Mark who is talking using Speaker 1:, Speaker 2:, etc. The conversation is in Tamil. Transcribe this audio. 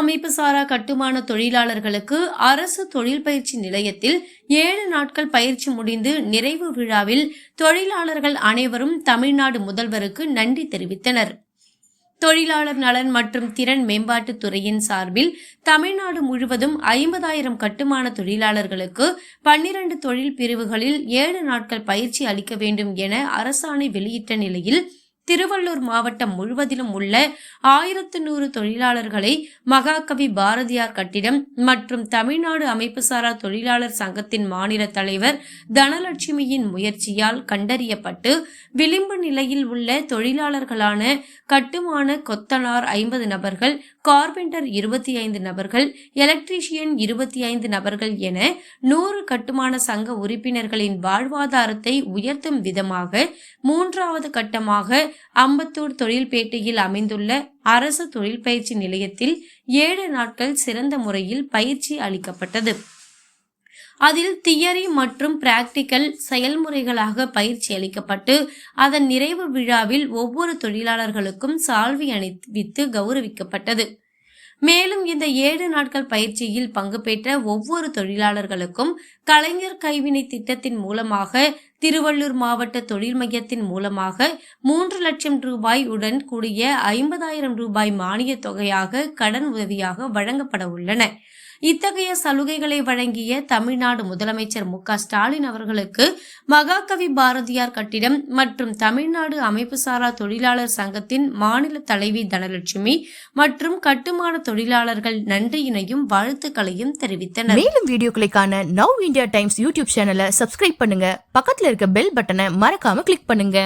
Speaker 1: அமைப்பு சாரா கட்டுமான தொழிலாளர்களுக்கு அரசு தொழில் பயிற்சி நிலையத்தில் 7 நாட்கள் பயிற்சி முடிந்து நிறைவு விழாவில் தொழிலாளர்கள் அனைவரும் தமிழ்நாடு முதல்வருக்கு நன்றி தெரிவித்தனர். தொழிலாளர் நலன் மற்றும் திறன் மேம்பாட்டுத் துறையின் சார்பில் தமிழ்நாடு முழுவதும் 50,000 கட்டுமான தொழிலாளர்களுக்கு 12 தொழில் பிரிவுகளில் 7 நாட்கள் பயிற்சி அளிக்க வேண்டும் என அரசாணை வெளியிட்ட நிலையில் திருவள்ளூர் மாவட்டம் முழுவதிலும் உள்ள 1100 தொழிலாளர்களை மகாகவி பாரதியார் கட்டிடம் மற்றும் தமிழ்நாடு அமைப்புசாரா தொழிலாளர் சங்கத்தின் மாநில தலைவர் தனலட்சுமியின் முயற்சியால் கண்டறியப்பட்டு விளிம்பு நிலையில் உள்ள தொழிலாளர்களான கட்டுமான கொத்தனார் 50 நபர்கள், கார்பெண்டர் 25 நபர்கள், எலக்ட்ரீஷியன் 25 நபர்கள் என 100 கட்டுமான சங்க உறுப்பினர்களின் வாழ்வாதாரத்தை உயர்த்தும் விதமாக 3வது கட்டமாக அம்பத்தூர் தொழில்பேட்டையில் அமைந்துள்ள அரசு தொழில் பயிற்சி நிலையத்தில் 7 நாட்கள் சிறந்த முறையில் பயிற்சி அளிக்கப்பட்டது. அதில் தியரி மற்றும் பிராக்டிக்கல் செயல்முறைகளாக பயிற்சி அளிக்கப்பட்டு அதன் நிறைவு விழாவில் ஒவ்வொரு தொழிலாளர்களுக்கும் சால்வை அணிவித்து கௌரவிக்கப்பட்டது. மேலும் இந்த 7 நாட்கள் பயிற்சியில் பங்கு பெற்ற ஒவ்வொரு தொழிலாளர்களுக்கும் கலைஞர் கைவினை திட்டத்தின் மூலமாக திருவள்ளூர் மாவட்ட தொழில் மையத்தின் மூலமாக 3 லட்சம் ரூபாய் உடன் கூடிய 50,000 ரூபாய் மானிய தொகையாக கடன் உதவியாக வழங்கப்பட உள்ளன. இத்தகைய சலுகைகளை வழங்கிய தமிழ்நாடு முதலமைச்சர் மு.க.ஸ்டாலின் அவர்களுக்கு மகாகவி பாரதியார் கட்டிடம் மற்றும் தமிழ்நாடு அமைப்புசாரா தொழிலாளர் சங்கத்தின் மாநில தலைவி தனலட்சுமி மற்றும் கட்டுமான தொழிலாளர்கள் நன்றியினையும் வாழ்த்துக்களையும் தெரிவித்தனர்.
Speaker 2: மேலும் வீடியோக்களை காண நவ் இந்தியா டைம்ஸ் யூடியூப் சேனலை சப்ஸ்கிரைப் பண்ணுங்க. பக்கத்துல இருக்க பெல் பட்டனை மறக்காம கிளிக் பண்ணுங்க.